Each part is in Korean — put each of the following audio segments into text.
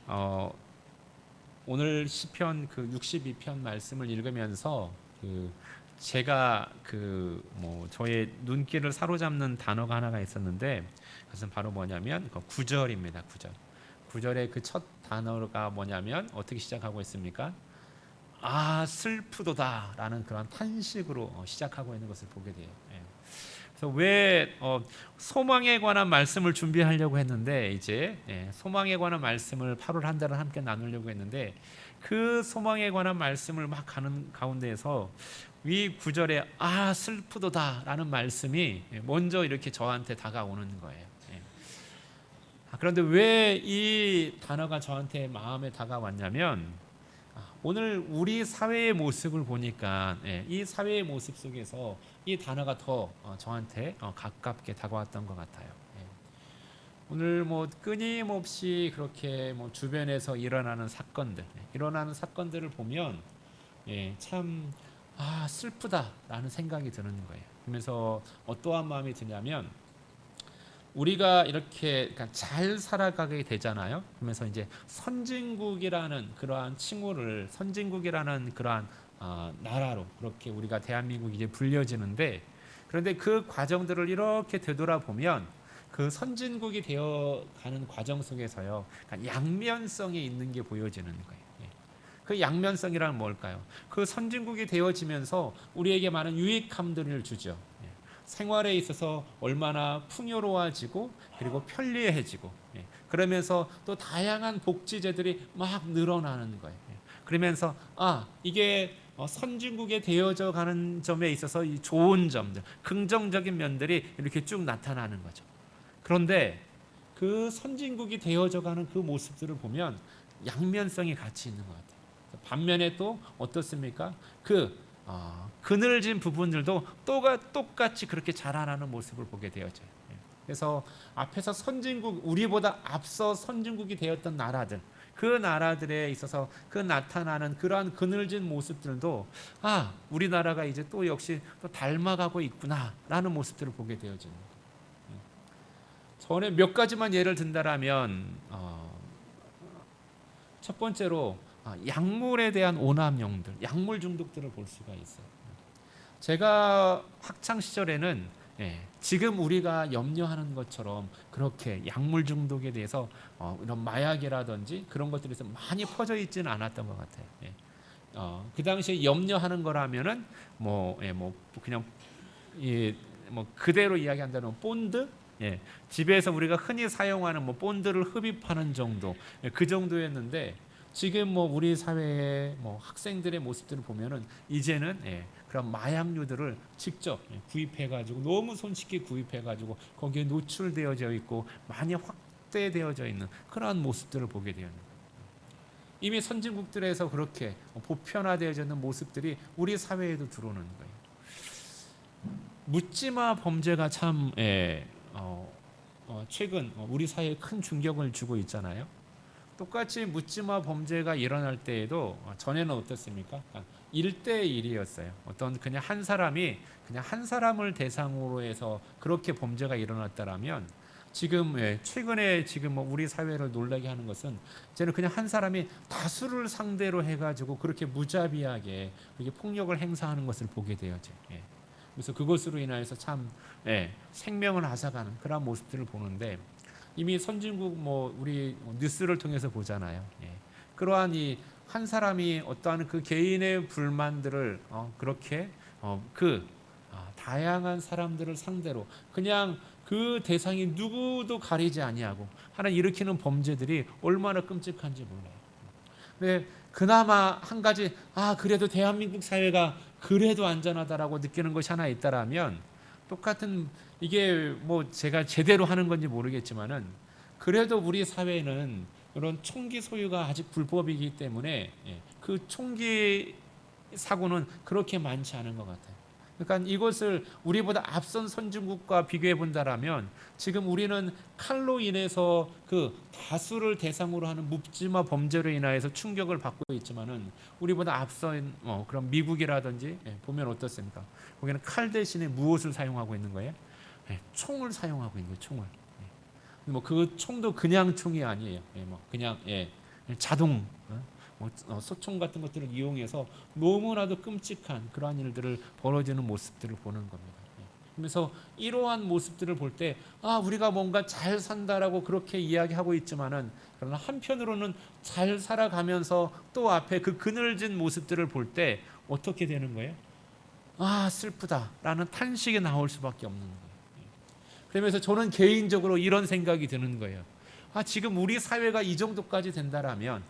어, 오늘 시편 그 62편 말씀을 읽으면서 그 제가 저의 눈길을 사로잡는 단어가 하나가 있었는데, 그것은 바로 뭐냐면 그 구절입니다. 구절. 구절의 그 첫 단어가 뭐냐면 어떻게 시작하고 있습니까? 아 슬프도다라는 그런 탄식으로 시작하고 있는 것을 보게 돼요. 예. 그래서 왜 소망에 관한 말씀을 준비하려고 했는데, 이제 소망에 관한 말씀을 8월 한 달을 함께 나누려고 했는데, 그 소망에 관한 말씀을 막 가는 가운데에서 위 구절에 아 슬프도다라는 말씀이 먼저 이렇게 저한테 다가오는 거예요. 예. 그런데 왜 이 단어가 저한테 마음에 다가왔냐면, 오늘 우리 사회의 모습을 보니까 이 사회의 모습 속에서 이 단어가 더 저한테 가깝게 다가왔던 것 같아요. 예. 오늘 뭐 끊임없이 그렇게 뭐 주변에서 일어나는 사건들을 보면 참 슬프다라는 생각이 드는 거예요. 그러면서 어떠한 마음이 드냐면, 우리가 이렇게 그러니까 잘 살아가게 되잖아요. 그러면서 이제 선진국이라는 그러한 나라로 그렇게 우리가 대한민국이 이제 불려지는데, 그런데 그 과정들을 이렇게 되돌아보면 그 선진국이 되어가는 과정 속에서요, 그러니까 양면성이 있는 게 보여지는 거예요. 예. 그 양면성이란 뭘까요? 그 선진국이 되어지면서 우리에게 많은 유익함들을 주죠. 예. 생활에 있어서 얼마나 풍요로워지고 그리고 편리해지고, 그러면서 또 다양한 복지제들이 막 늘어나는 거예요. 그러면서 이게 선진국에 되어져 가는 점에 있어서 이 좋은 점들, 긍정적인 면들이 이렇게 쭉 나타나는 거죠. 그런데 그 선진국이 되어져 가는 그 모습들을 보면 양면성이 같이 있는 것 같아요. 반면에 또 어떻습니까? 그늘진 부분들도 똑같이 그렇게 자라나는 모습을 보게 되어져요. 그래서 앞에서 우리보다 앞서 선진국이 되었던 나라들, 그 나라들에 있어서 그 나타나는 그러한 그늘진 모습들도 우리나라가 이제 또 역시 또 닮아가고 있구나라는 모습들을 보게 되어지는 거예요. 전에 몇 가지만 예를 든다라면, 첫 번째로 약물에 대한 오남용들, 약물 중독들을 볼 수가 있어요. 제가 학창 시절에는 지금 우리가 염려하는 것처럼 그렇게 약물 중독에 대해서 이런 마약이라든지 그런 것들에서 많이 퍼져 있지는 않았던 것 같아요. 그 당시에 염려하는 거라면은 뭐 그냥 뭐 그대로 이야기한다면 본드, 집에서 우리가 흔히 사용하는 뭐 본드를 흡입하는 정도, 그 정도였는데, 지금 뭐 우리 사회의 뭐 학생들의 모습들을 보면은 이제는 그런 마약류들을 직접 구입해가지고 너무 손쉽게 구입해가지고 거기에 노출되어져 있고 많이 확대되어져 있는 그러한 모습들을 보게 되는 거예요. 이미 선진국들에서 그렇게 보편화되어져 있는 모습들이 우리 사회에도 들어오는 거예요. 묻지마 범죄가 참 최근 우리 사회에 큰 충격을 주고 있잖아요. 똑같이 묻지마 범죄가 일어날 때에도 전에는 어떻습니까? 1대1이었어요. 어떤 그냥 한 사람을 대상으로 해서 그렇게 범죄가 일어났다라면, 지금 최근에 지금 뭐 우리 사회를 놀라게 하는 것은 이제는 그냥 한 사람이 다수를 상대로 해가지고 그렇게 무자비하게 이렇게 폭력을 행사하는 것을 보게 되어져. 그래서 그것으로 인하여서 참 생명을 앗아가는 그런 모습들을 보는데, 이미 선진국 뭐 우리 뉴스를 통해서 보잖아요. 그러한 이 한 사람이 어떠한 그 개인의 불만들을 그렇게 다양한 사람들을 상대로 그냥 그 대상이 누구도 가리지 아니하고 하는 일으키는 범죄들이 얼마나 끔찍한지 몰라요. 근데 그나마 한 가지 그래도 대한민국 사회가 그래도 안전하다라고 느끼는 것이 하나 있다라면, 똑같은 이게 뭐 제가 제대로 하는 건지 모르겠지만은 그래도 우리 사회는 이런 총기 소유가 아직 불법이기 때문에 그 총기 사고는 그렇게 많지 않은 것 같아요. 그러니까 이것을 우리보다 앞선 선진국과 비교해 본다라면, 지금 우리는 칼로 인해서 그 다수를 대상으로 하는 묵지마 범죄로 인하여서 충격을 받고 있지만은, 우리보다 앞선 그런 미국이라든지 보면 어떻습니까? 거기는 칼 대신에 무엇을 사용하고 있는 거예요? 총을 사용하고 있는 거예요. 총을. 뭐 그 총도 그냥 총이 아니에요. 뭐 그냥 자동 소총 같은 것들을 이용해서 너무나도 끔찍한 그러한 일들을 벌어지는 모습들을 보는 겁니다. 그래서 이러한 모습들을 볼 때 우리가 뭔가 잘 산다라고 그렇게 이야기하고 있지만은, 그러나 한편으로는 잘 살아가면서 또 앞에 그 그늘진 모습들을 볼 때 어떻게 되는 거예요? 슬프다라는 탄식이 나올 수밖에 없는 거예요. 그러면서 저는 개인적으로 이런 생각이 드는 거예요. 지금 우리 사회가 이 정도까지 된다라면,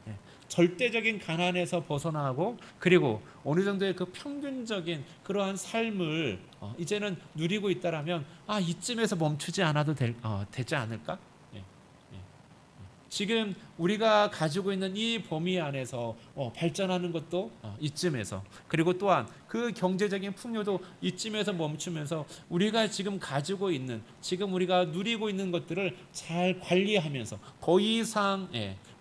절대적인 가난에서 벗어나고 그리고 어느 정도의 그 평균적인 그러한 삶을 이제는 누리고 있다라면 이쯤에서 멈추지 않아도 되지 않을까? 예, 예. 지금 우리가 가지고 있는 이 범위 안에서 발전하는 것도 이쯤에서, 그리고 또한 그 경제적인 풍요도 이쯤에서 멈추면서 우리가 지금 가지고 있는, 지금 우리가 누리고 있는 것들을 잘 관리하면서 더 이상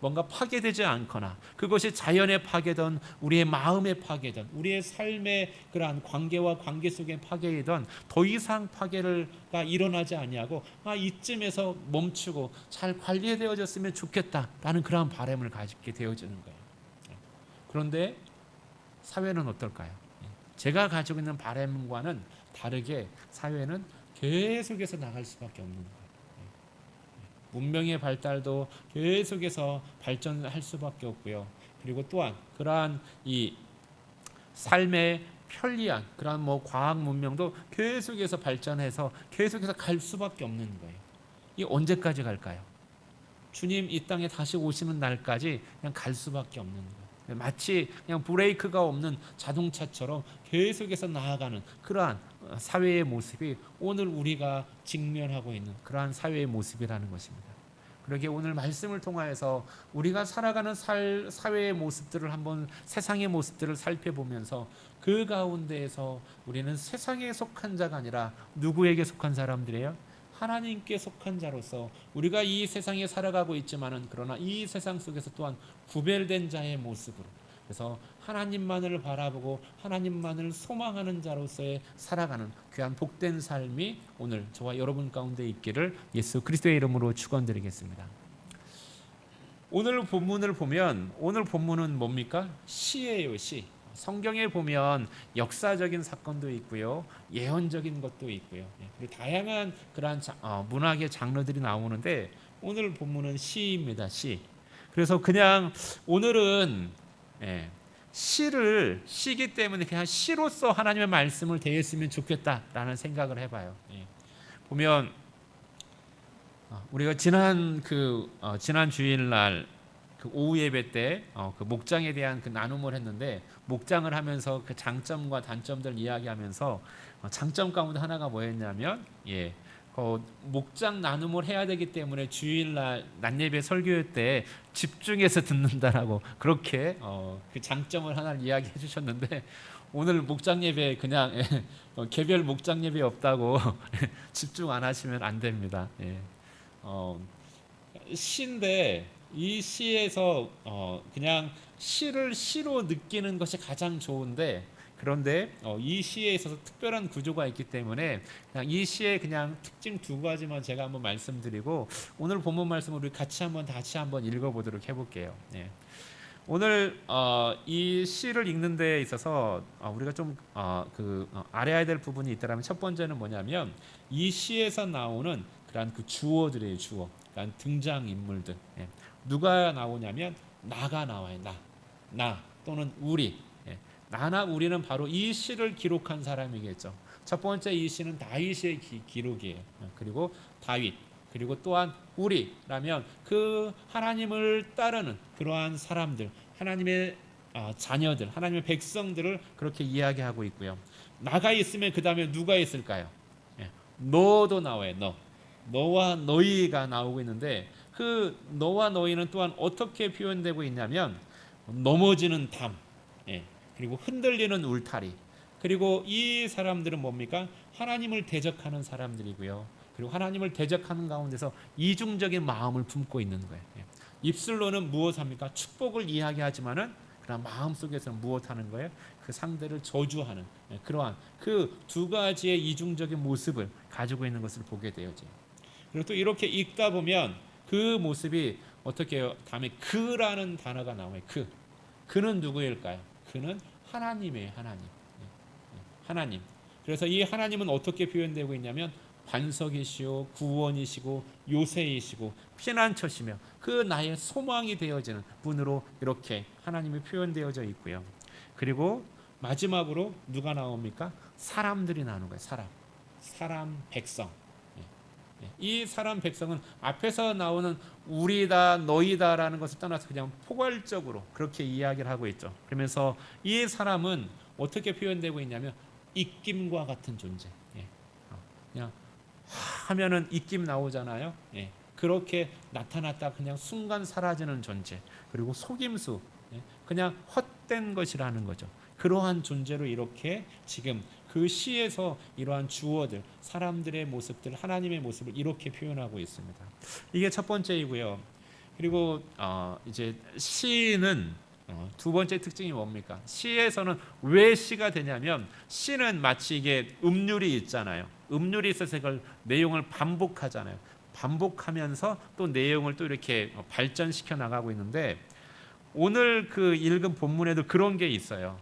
뭔가 파괴되지 않거나, 그것이 자연의 파괴든 우리의 마음의 파괴든 우리의 삶의 그러한 관계와 관계 속의 파괴이든 더 이상 파괴가 일어나지 아니하고 이쯤에서 멈추고 잘 관리되어졌으면 좋겠다라는 그러한 바람을 가지게 되어지는 거예요. 그런데 사회는 어떨까요? 제가 가지고 있는 바람과는 다르게 사회는 계속해서 나갈 수밖에 없는 거예요. 문명의 발달도 계속해서 발전할 수밖에 없고요. 그리고 또한 그러한 이 삶의 편리한 그러한 과학 문명도 계속해서 발전해서 계속해서 갈 수밖에 없는 거예요. 이 언제까지 갈까요? 주님 이 땅에 다시 오시는 날까지 그냥 갈 수밖에 없는 거예요. 마치 그냥 브레이크가 없는 자동차처럼 계속해서 나아가는 그러한 사회의 모습이 오늘 우리가 직면하고 있는 그러한 사회의 모습이라는 것입니다. 그러기에 오늘 말씀을 통하여서 우리가 살아가는 사회의 모습들을 한번, 세상의 모습들을 살펴보면서 그 가운데에서 우리는 세상에 속한 자가 아니라 누구에게 속한 사람들이에요? 하나님께 속한 자로서 우리가 이 세상에 살아가고 있지만은, 그러나 이 세상 속에서 또한 구별된 자의 모습으로, 그래서 하나님만을 바라보고 하나님만을 소망하는 자로서의 살아가는 귀한 복된 삶이 오늘 저와 여러분 가운데 있기를 예수 그리스도의 이름으로 축원드리겠습니다. 오늘 본문을 보면, 오늘 본문은 뭡니까? 시예요, 시. 성경에 보면 역사적인 사건도 있고요, 예언적인 것도 있고요, 그리고 다양한 그러한 문학의 장르들이 나오는데, 오늘 본문은 시입니다. 시. 그래서 그냥 오늘은 시기 때문에 그냥 시로서 하나님의 말씀을 대했으면 좋겠다라는 생각을 해봐요. 보면 우리가 지난 주일날 그 오후 예배 때 그 목장에 대한 그 나눔을 했는데, 목장을 하면서 그 장점과 단점들 이야기하면서 장점 가운데 하나가 뭐였냐면, 목장 나눔을 해야 되기 때문에 주일날 낮예배 설교 때 집중해서 듣는다라고 그렇게 그 장점을 하나를 이야기해 주셨는데, 오늘 목장 예배 그냥 개별 목장 예배 없다고 집중 안 하시면 안 됩니다. 시인데 이 시에서 그냥 시를 시로 느끼는 것이 가장 좋은데, 그런데 이 시에 있어서 특별한 구조가 있기 때문에 그냥 이 시의 그냥 특징 두 가지만 제가 한번 말씀드리고, 오늘 본문 말씀을 우리 같이 다시 한번 읽어보도록 해볼게요. 오늘 이 시를 읽는 데 있어서 우리가 좀 알아야 될 부분이 있다면, 첫 번째는 뭐냐면 이 시에서 나오는 그런 그 주어들이에요. 주어, 그러니까 등장 인물들. 누가 나오냐면 나가 나와요. 나 또는 우리. 나나 우리는 바로 이 시를 기록한 사람이겠죠. 첫 번째 이 시는 다윗의 기록이에요. 그리고 다윗, 그리고 또한 우리라면 그 하나님을 따르는 그러한 사람들, 하나님의 자녀들, 하나님의 백성들을 그렇게 이야기하고 있고요. 나가 있으면 그 다음에 누가 있을까요? 너도 나와요. 너와 너희가 나오고 있는데, 그 너와 너희는 또한 어떻게 표현되고 있냐면 넘어지는 담, 그리고 흔들리는 울타리, 그리고 이 사람들은 뭡니까? 하나님을 대적하는 사람들이고요. 그리고 하나님을 대적하는 가운데서 이중적인 마음을 품고 있는 거예요. 입술로는 무엇합니까? 축복을 이야기하지만은 그러나 마음 속에서는 무엇하는 거예요? 그 상대를 저주하는 그러한 그 두 가지의 이중적인 모습을 가지고 있는 것을 보게 되어져요. 그리고 또 이렇게 읽다 보면 그 모습이 어떻게 해요? 다음에 그라는 단어가 나와요. 그는 누구일까요? 그는 하나님이에요. 하나님. 그래서 이 하나님은 어떻게 표현되고 있냐면 반석이시오, 구원이시고 요새이시고 피난처시며 그 나의 소망이 되어지는 분으로 이렇게 하나님이 표현되어져 있고요. 그리고 마지막으로 누가 나옵니까? 사람들이 나오는 거예요. 사람, 백성. 이 사람 백성은 앞에서 나오는 우리다 너희다라는 것을 떠나서 그냥 포괄적으로 그렇게 이야기를 하고 있죠. 그러면서 이 사람은 어떻게 표현되고 있냐면 입김과 같은 존재. 그냥 하면은 입김 나오잖아요. 그렇게 나타났다 그냥 순간 사라지는 존재. 그리고 속임수. 그냥 헛된 것이라는 거죠. 그러한 존재로 이렇게 지금 그 시에서 이러한 주어들, 사람들의 모습들, 하나님의 모습을 이렇게 표현하고 있습니다. 이게 첫 번째이고요. 그리고 이제 시는 두 번째 특징이 뭡니까? 시에서는 왜 시가 되냐면 시는 마치 이게 음률이 있잖아요. 음률이 있어서 이걸 내용을 반복하잖아요. 반복하면서 또 내용을 또 이렇게 발전시켜 나가고 있는데 오늘 그 읽은 본문에도 그런 게 있어요.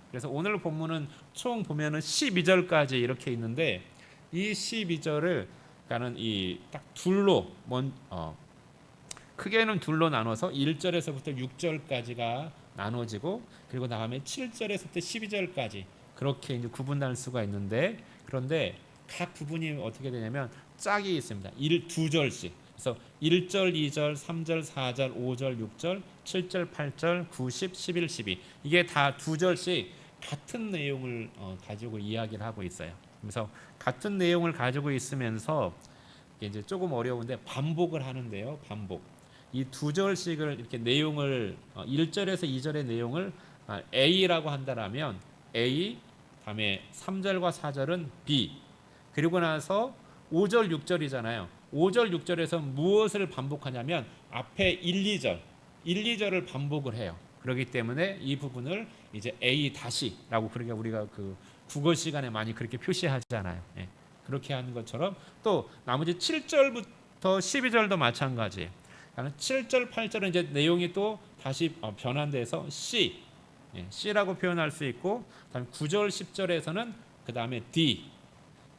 그래서 오늘 본문은 총 보면은 12절까지 이렇게 있는데 이 12절을 그러니까는 이 딱 둘로 크게는 둘로 나눠서 1절에서부터 6절까지가 나눠지고 그리고 다음에 7절에서부터 12절까지 그렇게 이제 구분할 수가 있는데 그런데 각 부분이 어떻게 되냐면 짝이 있습니다. 2절씩. 그래서 1절, 2절, 3절, 4절, 5절, 6절, 7절, 8절, 9, 10, 11, 12 이게 다 두 절씩 같은 내용을 가지고 이야기를 하고 있어요. 그래서 같은 내용을 가지고 있으면서 이제 조금 어려운데 반복을 하는데요. 반복. 이 두 절씩을 이렇게 내용을 1절에서 2절의 내용을 A라고 한다라면 A 다음에 3절과 4절은 B 그리고 나서 5절 6절이잖아요. 5절 6절에서 무엇을 반복하냐면 앞에 1, 2절을 반복을 해요. 그렇기 때문에 이 부분을 이제 A 다시라고 그러니까 우리가 그 국어 시간에 많이 그렇게 표시하잖아요. 그렇게 하는 것처럼 또 나머지 7절부터 12절도 마찬가지예요. 7절, 8절은 이제 내용이 또 다시 변환돼서 C라고 표현할 수 있고, 그다음에 9절, 10절에서는 그 다음에 D,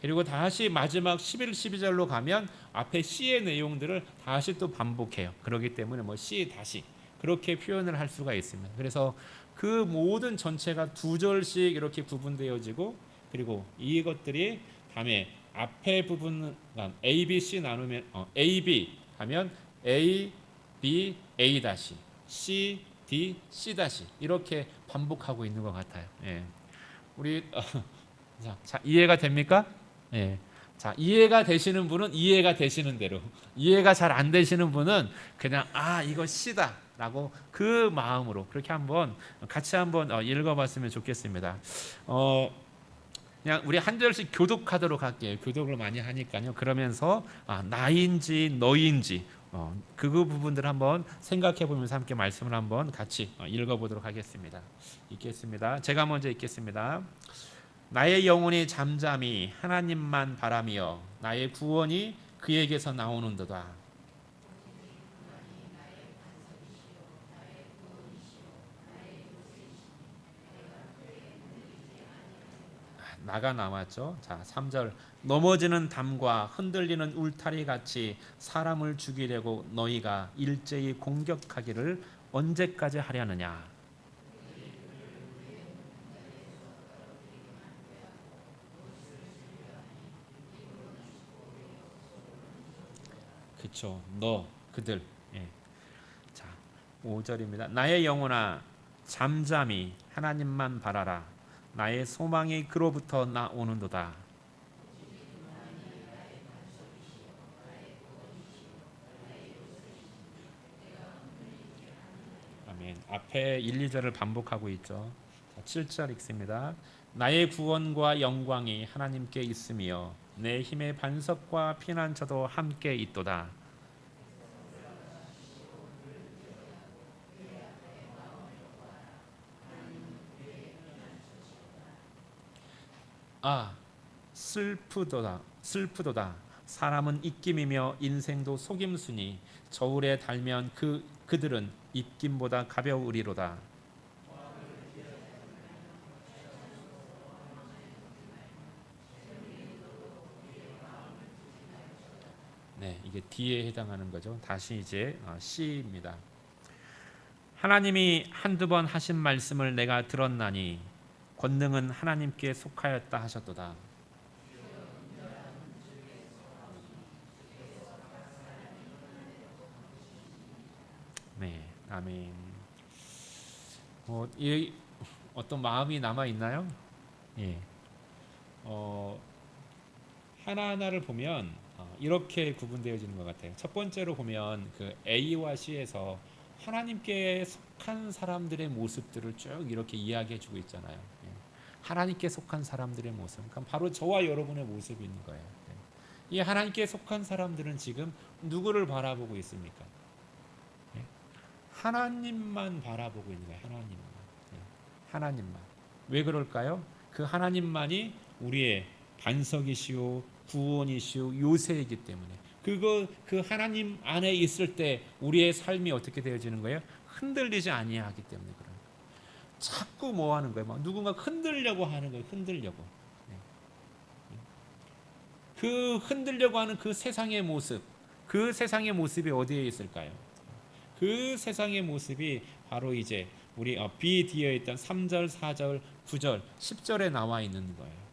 그리고 다시 마지막 11, 12절로 가면 앞에 C의 내용들을 다시 또 반복해요. 그렇기 때문에 뭐 C 다시 그렇게 표현을 할 수가 있습니다. 그래서 그 모든 전체가 두 절씩 이렇게 구분되어지고 그리고 이것들이 다음에 앞에 부분은 A, B, C 나누면 A, B 하면 A, B, A 다시, C, D, C 다시 이렇게 반복하고 있는 것 같아요. 우리 자 이해가 됩니까? 자 이해가 되시는 분은 이해가 되시는 대로, 이해가 잘 안 되시는 분은 그냥 이거 C다라고 그 마음으로 그렇게 한번 같이 한번 읽어봤으면 좋겠습니다. 그냥 우리 한 절씩 교독하도록 할게요. 교독을 많이 하니까요. 그러면서 나인지 너인지 그 부분들 한번 생각해 보면서 함께 말씀을 한번 같이 읽어보도록 하겠습니다. 읽겠습니다. 제가 먼저 읽겠습니다. 나의 영혼이 잠잠히 하나님만 바라며 나의 구원이 그에게서 나오는도다. 나가 나왔죠. 자, 3절. 넘어지는 담과 흔들리는 울타리 같이 사람을 죽이려고 너희가 일제히 공격하기를 언제까지 하려느냐. 그렇죠. 너 그들. 자, 5절입니다. 나의 영혼아 잠잠히 하나님만 바라라. 나의 소망이 그로부터 나오는도다. 아멘. 앞에 1, 2절을 반복하고 있죠. 7절 읽습니다. 나의 구원과 영광이 하나님께 있으며 내 힘의 반석과 피난처도 함께 있도다. 슬프도다. 사람은 입김이며 인생도 속임수니 저울에 달면 그들은 입김보다 가벼우리로다. 네, 이게 D에 해당하는 거죠. 다시 이제 C입니다. 하나님이 한두 번 하신 말씀을 내가 들었나니 권능은 하나님께 속하였다 하셨도다. 네, 아멘. 이 어떤 마음이 남아 있나요? 예. 어, 하나하나를 보면 이렇게 구분되어지는 것 같아요. 첫 번째로 보면 그 A와 C에서 하나님께 속한 사람들의 모습들을 쭉 이렇게 이야기해주고 있잖아요. 예. 하나님께 속한 사람들의 모습, 그러니까 바로 저와 여러분의 모습이 있는 거예요. 예. 이 하나님께 속한 사람들은 지금 누구를 바라보고 있습니까? 예. 하나님만 바라보고 있는 거예요. 하나님만. 예. 하나님만. 왜 그럴까요? 그 하나님만이 우리의 반석이시오, 구원이시오, 요새이기 때문에 그 하나님 안에 있을 때 우리의 삶이 어떻게 되어지는 거예요? 흔들리지 아니하기 때문에 그런 거예요. 자꾸 뭐 하는 거예요? 막 누군가 흔들려고 하는 거예요. 흔들려고. 그 흔들려고 하는 그 세상의 모습, 그 세상의 모습이 어디에 있을까요? 그 세상의 모습이 바로 이제 우리 BD에 있던 3절, 4절, 9절, 10절에 나와 있는 거예요.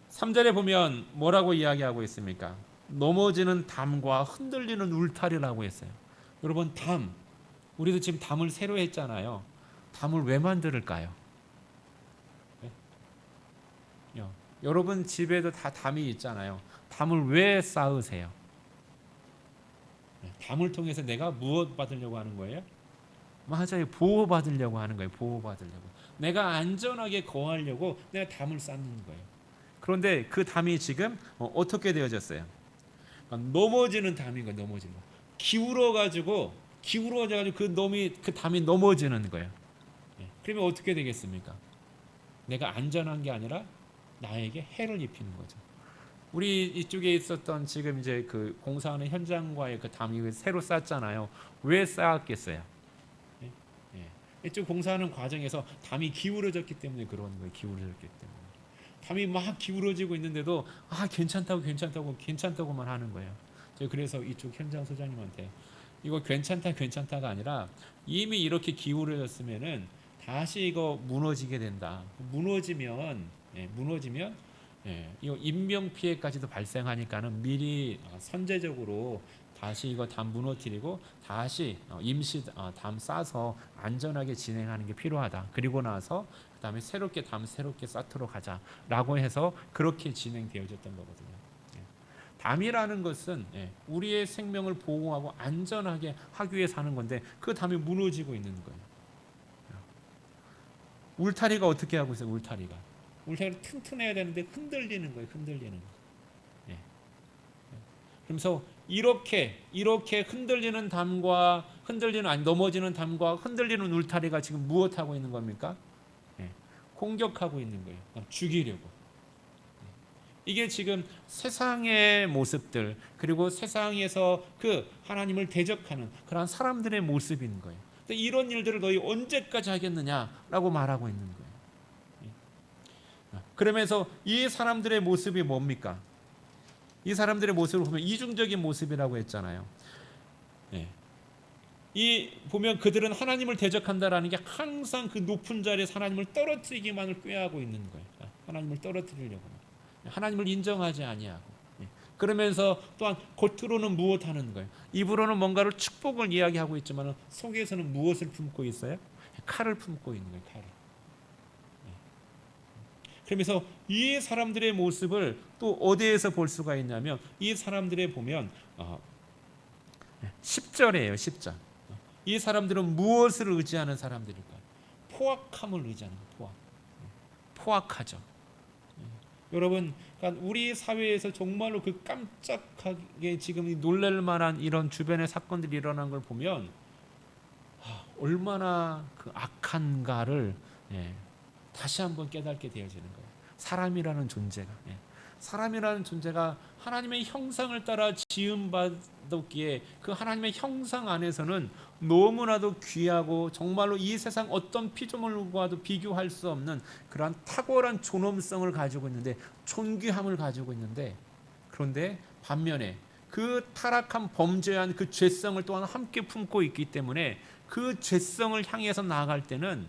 3절에 보면 뭐라고 이야기하고 있습니까? 넘어지는 담과 흔들리는 울타리라고 했어요. 여러분, 담, 우리도 지금 담을 새로 했잖아요. 담을 왜 만들까요? 네? 여러분 집에도 다 담이 있잖아요. 담을 왜 쌓으세요? 담을 통해서 내가 무엇 받으려고 하는 거예요? 맞아요. 보호받으려고 하는 거예요. 보호받으려고. 내가 안전하게 거하려고 내가 담을 쌓는 거예요. 그런데 그 담이 지금 어떻게 되어졌어요? 넘어지는 담인 거예요. 넘어지는 거. 기울어가지고 그 담이 넘어지는 거예요. 그러면 어떻게 되겠습니까? 내가 안전한 게 아니라 나에게 해를 입히는 거죠. 우리 이쪽에 있었던 지금 이제 그 공사하는 현장과의 그 담이 새로 쌓잖아요. 왜 쌓았겠어요? 예? 예. 이쪽 공사하는 과정에서 담이 기울어졌기 때문에 그런 거예요. 기울어졌기 때문에. 담이 막 기울어지고 있는데도 괜찮다고만 하는 거예요. 제가 그래서 이쪽 현장 소장님한테 이거 괜찮다가 아니라 이미 이렇게 기울어졌으면은 다시 이거 무너지게 된다. 무너지면 이거 인명 피해까지도 발생하니까는 미리 선제적으로 다시 이거 담 무너뜨리고 다시 임시 담 싸서 안전하게 진행하는 게 필요하다. 그리고 나서 그다음에 새롭게 쌓도록 하자라고 해서 그렇게 진행되어졌던 거거든요. 담이라는 것은 우리의 생명을 보호하고 안전하게 하기 위해 사는 건데 그 담이 무너지고 있는 거예요. 울타리가 어떻게 하고 있어요? 울타리가 튼튼해야 되는데 흔들리는 거예요. 흔들리는 거. 그래서 이렇게 흔들리는 담과 넘어지는 담과 흔들리는 울타리가 지금 무엇하고 있는 겁니까? 공격하고 있는 거예요. 죽이려고. 이게 지금 세상의 모습들 그리고 세상에서 그 하나님을 대적하는 그런 사람들의 모습인 거예요. 이런 일들을 너희 언제까지 하겠느냐라고 말하고 있는 거예요. 그러면서 이 사람들의 모습이 뭡니까? 이 사람들의 모습을 보면 이중적인 모습이라고 했잖아요. 이 보면 그들은 하나님을 대적한다라는 게 항상 그 높은 자리에서 하나님을 떨어뜨리기만을 꾀하고 있는 거예요. 하나님을 떨어뜨리려고, 하나님을 인정하지 아니하고. 그러면서 또한 겉으로는 무엇하는 거예요? 입으로는 뭔가를 축복을 이야기하고 있지만 속에서는 무엇을 품고 있어요? 칼을 품고 있는 거예요. 칼을. 그러면서 이 사람들의 모습을 또 어디에서 볼 수가 있냐면 이 사람들의 보면 10절이에요. 10절. 이 사람들은 무엇을 의지하는 사람들일까요? 포악함을 의지하는 거예요. 포악하죠. 여러분, 그러니까 우리 사회에서 정말로 그 깜짝하게 지금 놀랄 만한 이런 주변의 사건들이 일어난 걸 보면 얼마나 그 악한가를 다시 한번 깨닫게 되어지는 거예요. 사람이라는 존재가 사람이라는 존재가 하나님의 형상을 따라 지음받았기에 그 하나님의 형상 안에서는 너무나도 귀하고 정말로 이 세상 어떤 피조물과도 비교할 수 없는 그러한 탁월한 존엄성을 가지고 있는데, 존귀함을 가지고 있는데, 그런데 반면에 그 타락한 범죄한 그 죄성을 또한 함께 품고 있기 때문에 그 죄성을 향해서 나아갈 때는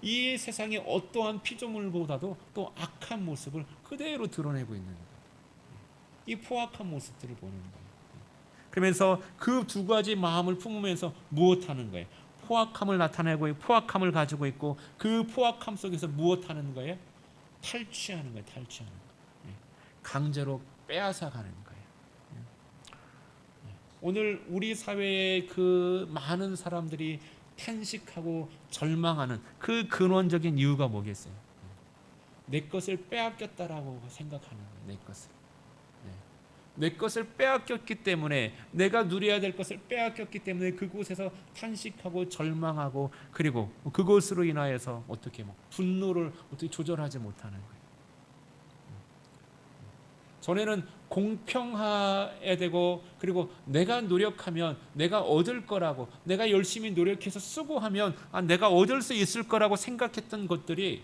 이 세상의 어떠한 피조물보다도 또 악한 모습을 그대로 드러내고 있는 거예요. 이 포악한 모습들을 보는 거예요. 그러면서 그 두 가지 마음을 품으면서 무엇하는 거예요? 포악함을 나타내고 포악함을 가지고 있고, 그 포악함 속에서 무엇하는 거예요? 탈취하는 거예요. 탈취하는 거예요. 강제로 빼앗아가는 거예요. 오늘 우리 사회의 그 많은 사람들이 탄식하고 절망하는 그 근원적인 이유가 뭐겠어요? 내 것을 빼앗겼다라고 생각하는 거예요. 내 것을. 내 것을 빼앗겼기 때문에, 내가 누려야 될 것을 빼앗겼기 때문에 그곳에서 탄식하고 절망하고, 그리고 그것으로 인하여서 어떻게 분노를 어떻게 조절하지 못하는 거예요. 전에는 공평해야 되고, 그리고 내가 노력하면 내가 얻을 거라고, 내가 열심히 노력해서 수고하면 내가 얻을 수 있을 거라고 생각했던 것들이,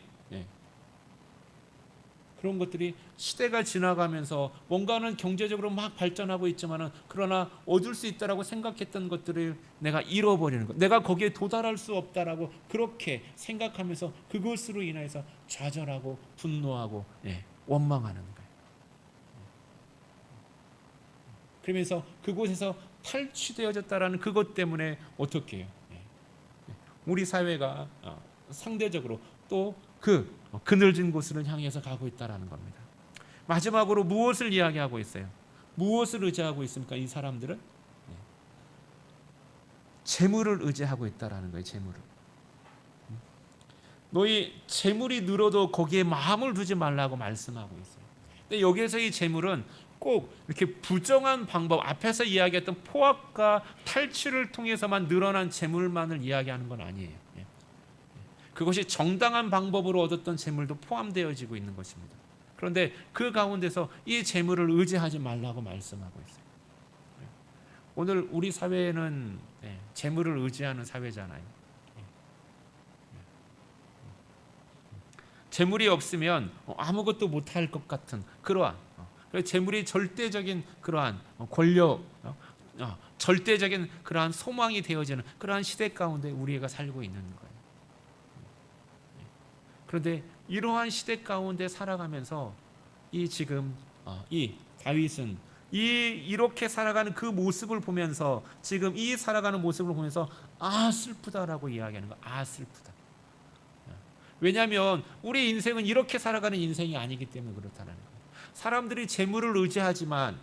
그런 것들이 시대가 지나가면서 뭔가는 경제적으로 막 발전하고 있지만은, 그러나 얻을 수 있다라고 생각했던 것들을 내가 잃어버리는 것, 내가 거기에 도달할 수 없다라고 그렇게 생각하면서 그것으로 인해서 좌절하고 분노하고 원망하는 거예요. 그러면서 그곳에서 탈취되어졌다라는 그것 때문에 어떻게 해요? 우리 사회가 상대적으로 또 그늘진 곳으로 향해서 가고 있다라는 겁니다. 마지막으로 무엇을 이야기하고 있어요? 무엇을 의지하고 있습니까? 이 사람들은 재물을 의지하고 있다라는 거예요. 재물을. 너희 재물이 늘어도 거기에 마음을 두지 말라고 말씀하고 있어요. 근데 여기에서 이 재물은 꼭 이렇게 부정한 방법, 앞에서 이야기했던 포악과 탈취를 통해서만 늘어난 재물만을 이야기하는 건 아니에요. 그것이 정당한 방법으로 얻었던 재물도 포함되어지고 있는 것입니다. 그런데 그 가운데서 이 재물을 의지하지 말라고 말씀하고 있어요. 오늘 우리 사회는 재물을 의지하는 사회잖아요. 재물이 없으면 아무것도 못할 것 같은 그러한, 재물이 절대적인 그러한 권력, 절대적인 그러한 소망이 되어지는 그러한 시대 가운데 우리가 살고 있는 거예요. 그런데 이러한 시대 가운데 살아가면서 이 다윗은 이렇게 살아가는 그 모습을 보면서, 지금 이 살아가는 모습을 보면서 슬프다라고 이야기하는 거야. 슬프다. 왜냐하면 우리 인생은 이렇게 살아가는 인생이 아니기 때문에 그렇다는 거예요. 사람들이 재물을 의지하지만,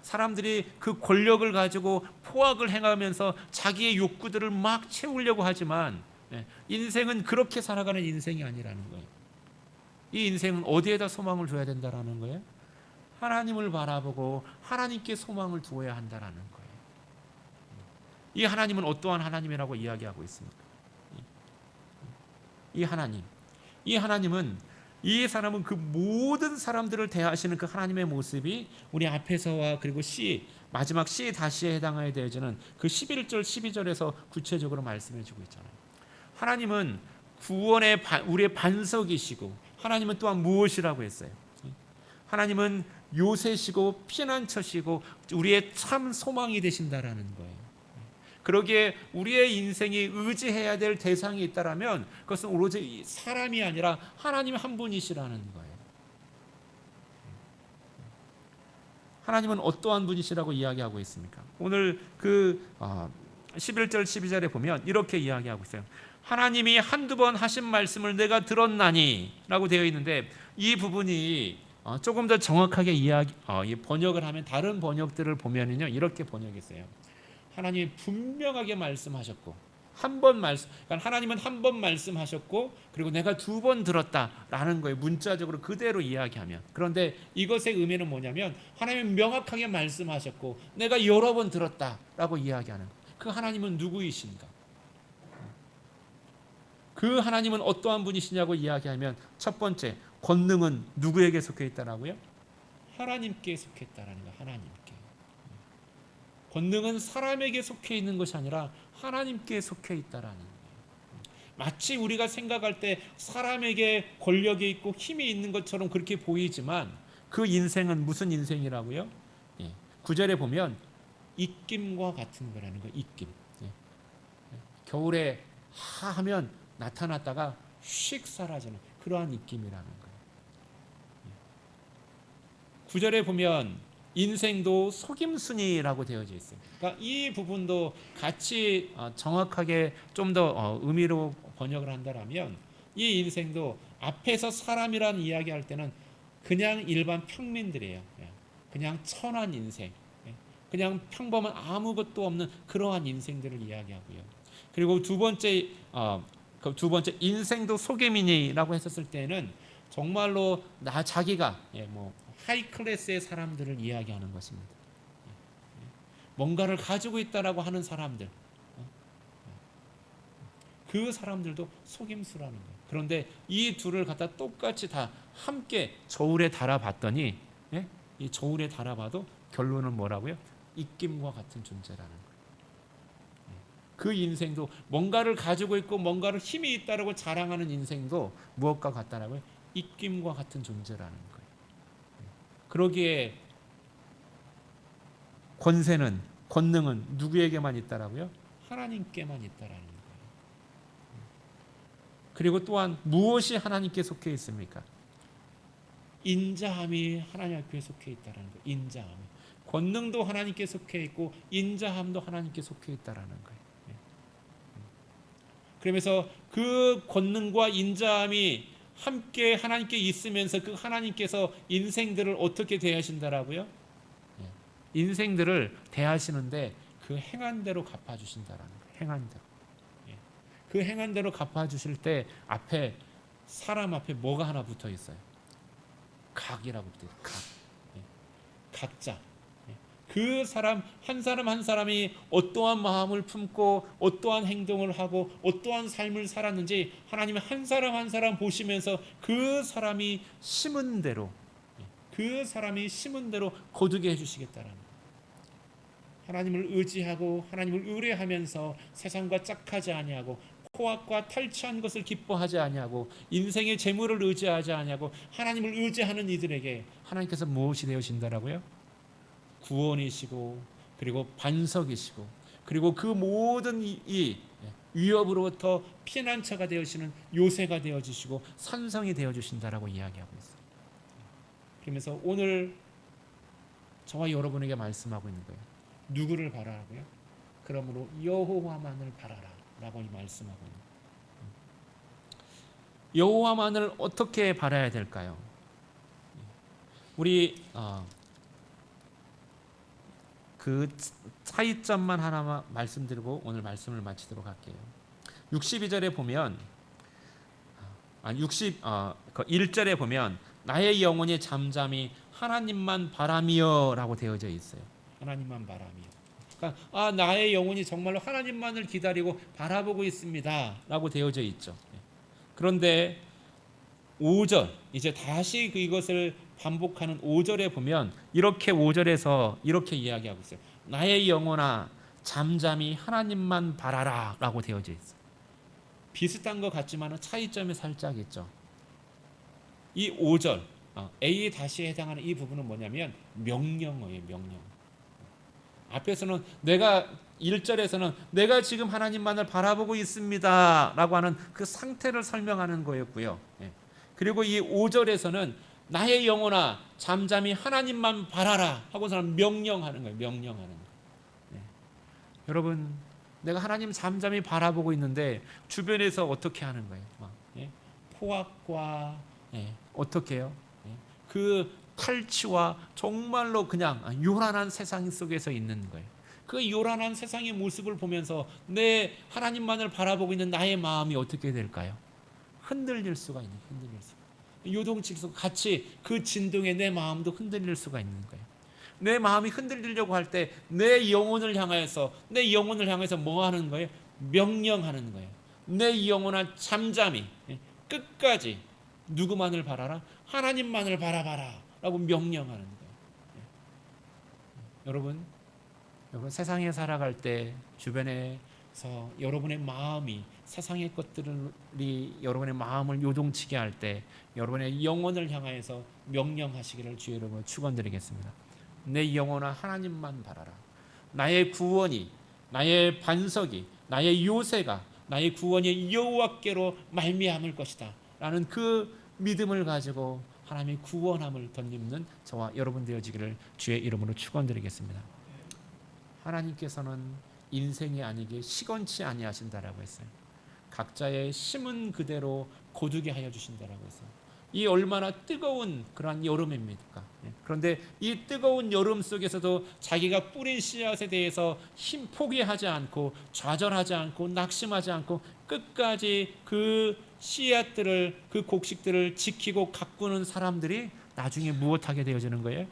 사람들이 그 권력을 가지고 포악을 행하면서 자기의 욕구들을 막 채우려고 하지만, 인생은 그렇게 살아가는 인생이 아니라는 거예요. 이 인생은 어디에다 소망을 둬야 된다라는 거예요? 하나님을 바라보고 하나님께 소망을 두어야 한다라는 거예요. 이 하나님은 어떠한 하나님이라고 이야기하고 있습니까? 이 하나님은 이 사람은 그 모든 사람들을 대하시는 그 하나님의 모습이 우리 앞에서와 그리고 마지막 C 다시에 해당하여 되어지는 그 11절 12절에서 구체적으로 말씀해 주고 있잖아요. 하나님은 구원의 우리의 반석이시고, 하나님은 또한 무엇이라고 했어요? 하나님은 요새시고 피난처시고 우리의 참 소망이 되신다라는 거예요. 그러기에 우리의 인생이 의지해야 될 대상이 있다라면 그것은 오로지 사람이 아니라 하나님 한 분이시라는 거예요. 하나님은 어떠한 분이시라고 이야기하고 있습니까? 오늘 11절 12절에 보면 이렇게 이야기하고 있어요. 하나님이 한두 번 하신 말씀을 내가 들었나니 라고 되어 있는데, 이 부분이 조금 더 정확하게 번역을 하면, 다른 번역들을 보면은요 이렇게 번역했어요. 하나님이 분명하게 말씀하셨고, 그러니까 하나님은 한 번 말씀하셨고, 그리고 내가 2번 들었다라는 거예요. 문자적으로 그대로 이야기하면. 그런데 이것의 의미는 뭐냐면, 하나님은 명확하게 말씀하셨고 내가 여러 번 들었다라고 이야기하는 거예요. 그 하나님은 누구이신가? 그 하나님은 어떠한 분이시냐고 이야기하면, 첫 번째, 권능은 누구에게 속해 있다라고요? 하나님께 속해 있다라는 거. 하나님께. 권능은 사람에게 속해 있는 것이 아니라 하나님께 속해 있다라는 거예요. 마치 우리가 생각할 때 사람에게 권력이 있고 힘이 있는 것처럼 그렇게 보이지만 그 인생은 무슨 인생이라고요? 9절에 보면 입김과 같은 거라는 거예요. 입김. 겨울에 하면 나타났다가 휙 사라지는 그러한 입김이라는 거예요. 9절에 보면 인생도 속임수니라고 되어져 있어요. 그러니까 이 부분도 같이 정확하게 좀 더 의미로 번역을 한다면 이 인생도 앞에서 사람이라는 이야기할 때는 그냥 일반 평민들이에요. 그냥 천한 인생, 그냥 평범한 아무것도 없는 그러한 인생들을 이야기하고요. 그리고 두 번째 인생도 속임이니라고 했었을 때는 정말로 자기가 하이 클래스의 사람들을 이야기하는 것입니다. 뭔가를 가지고 있다라고 하는 사람들, 그 사람들도 속임수라는 거예요. 그런데 이 둘을 갖다 똑같이 다 함께 저울에 달아봤더니 이 저울에 달아봐도 결론은 뭐라고요? 입김과 같은 존재라는 거예요. 그 인생도 뭔가를 가지고 있고 뭔가를 힘이 있다라고 자랑하는 인생도 무엇과 같다라고요? 입김과 같은 존재라는 거예요. 그러기에 권능은 누구에게만 있다라고요? 하나님께만 있다라는 거예요. 그리고 또한 무엇이 하나님께 속해 있습니까? 인자함이 하나님 앞에 속해 있다라는 거예요. 인자함. 권능도 하나님께 속해 있고 인자함도 하나님께 속해 있다라는 거예요. 그러면서 그 권능과 인자함이 함께 하나님께 있으면서 그 하나님께서 인생들을 어떻게 대하신다라고요? 인생들을 대하시는데 그 행한 대로 갚아주신다라는 거예요. 행한 대로. 그 행한 대로 갚아주실 때 앞에 사람 앞에 뭐가 하나 붙어 있어요? 각이라고 붙어 있어요. 각. 각자. 그 사람 한 사람이 어떠한 마음을 품고 어떠한 행동을 하고 어떠한 삶을 살았는지 하나님이 한 사람 보시면서 그 사람이 심은 대로 거두게 해주시겠다라는 거예요. 하나님을 의지하고 하나님을 의뢰하면서 세상과 짝하지 아니하고 포악과 탈취한 것을 기뻐하지 아니하고 인생의 재물을 의지하지 아니하고 하나님을 의지하는 이들에게 하나님께서 무엇이 되어진다라고요? 구원이시고 그리고 반석이시고 그리고 그 모든 이 위협으로부터 피난처가 되어지는 요새가 되어주시고 산성이 되어주신다라고 이야기하고 있어요. 그러면서 오늘 저와 여러분에게 말씀하고 있는 거예요. 누구를 바라라고요? 그러므로 여호와만을 바라라 라고 말씀하고 있는 거예요. 여호와만을 어떻게 바라야 될까요? 우리 그 차이점만 하나만 말씀드리고 오늘 말씀을 마치도록 할게요. 62절에 보면 1절에 보면 나의 영혼이 잠잠히 하나님만 바라며 라고 되어져 있어요. 하나님만 바라며. 그러니까 나의 영혼이 정말로 하나님만을 기다리고 바라보고 있습니다 라고 되어져 있죠. 그런데 5절 이제 다시 이것을 반복하는 5절에 보면 이렇게 5절에서 이렇게 이야기하고 있어요. 나의 영혼아 잠잠히 하나님만 바라라 라고 되어져 있어요. 비슷한 것 같지만 차이점이 살짝 있죠. 이 5절 A 다시에 해당하는 이 부분은 뭐냐면 명령어예요. 명령. 앞에서는 1절에서는 내가 지금 하나님만을 바라보고 있습니다 라고 하는 그 상태를 설명하는 거였고요. 그리고 이 5절에서는 나의 영혼아 잠잠히 하나님만 바라라 하고서는 명령하는 거예요. 명령하는 거예요. 여러분 내가 하나님 잠잠히 바라보고 있는데 주변에서 어떻게 하는 거예요? 포악과 어떻게 해요? 그 탈취와 정말로 그냥 요란한 세상 속에서 있는 거예요. 그 요란한 세상의 모습을 보면서 내 하나님만을 바라보고 있는 나의 마음이 어떻게 될까요? 흔들릴 수가 있는 요동칠 수 같이 그 진동에 내 마음도 흔들릴 수가 있는 거예요. 내 마음이 흔들리려고 할 때 내 영혼을 향해서 뭐 하는 거예요? 명령하는 거예요. 내 영혼아 잠잠히 끝까지 누구만을 바라라? 하나님만을 바라봐라 라고 명령하는 거예요. 여러분 세상에 살아갈 때 주변에서 여러분의 마음이 세상의 것들이 여러분의 마음을 요동치게 할 때 여러분의 영혼을 향하여서 명령하시기를 주의 이름으로 축원드리겠습니다. 내 영혼아 하나님만 바라라. 나의 구원이, 나의 반석이, 나의 요새가, 나의 구원이 여호와께로 말미암을 것이다 라는 그 믿음을 가지고 하나님의 구원함을 덧입는 저와 여러분 되어지기를 주의 이름으로 축원드리겠습니다. 하나님께서는 인생이 아니게 시건치 아니하신다라고 했어요. 각자의 심은 그대로 거두게 하여 주신다라고 했어요. 이 얼마나 뜨거운 그러한 여름입니까? 그런데 이 뜨거운 여름 속에서도 자기가 뿌린 씨앗에 대해서 포기하지 않고 좌절하지 않고 낙심하지 않고 끝까지 그 씨앗들을 그 곡식들을 지키고 가꾸는 사람들이 나중에 무엇하게 되어지는 거예요?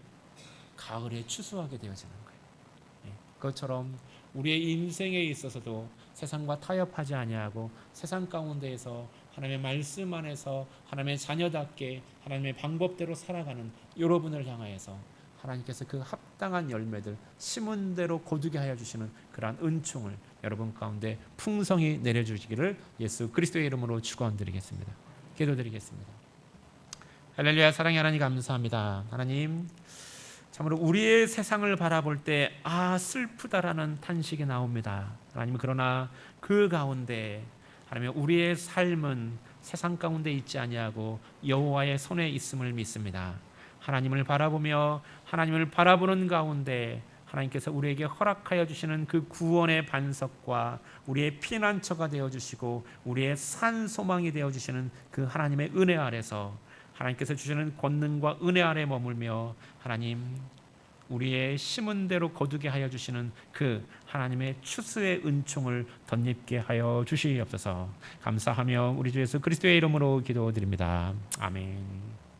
가을에 추수하게 되어지는 거예요. 그것처럼 우리의 인생에 있어서도 세상과 타협하지 아니하고 세상 가운데에서 하나님의 말씀 안에서 하나님의 자녀답게 하나님의 방법대로 살아가는 여러분을 향하여서 하나님께서 그 합당한 열매들 심은 대로 거두게 하여 주시는 그러한 은총을 여러분 가운데 풍성히 내려주시기를 예수 그리스도의 이름으로 축원드리겠습니다. 기도드리겠습니다. 할렐루야. 사랑의 하나님 감사합니다. 하나님 참으로 우리의 세상을 바라볼 때 슬프다라는 탄식이 나옵니다. 하나님 그러나 그 가운데 하나님 우리의 삶은 세상 가운데 있지 아니하고 여호와의 손에 있음을 믿습니다. 하나님을 바라보며 하나님을 바라보는 가운데 하나님께서 우리에게 허락하여 주시는 그 구원의 반석과 우리의 피난처가 되어주시고 우리의 산 소망이 되어주시는 그 하나님의 은혜 아래서 하나님께서 주시는 권능과 은혜 아래 머물며 하나님 우리의 심은 대로 거두게 하여 주시는 그 하나님의 추수의 은총을 덧입게 하여 주시옵소서. 감사하며 우리 주 예수 그리스도의 이름으로 기도드립니다. 아멘.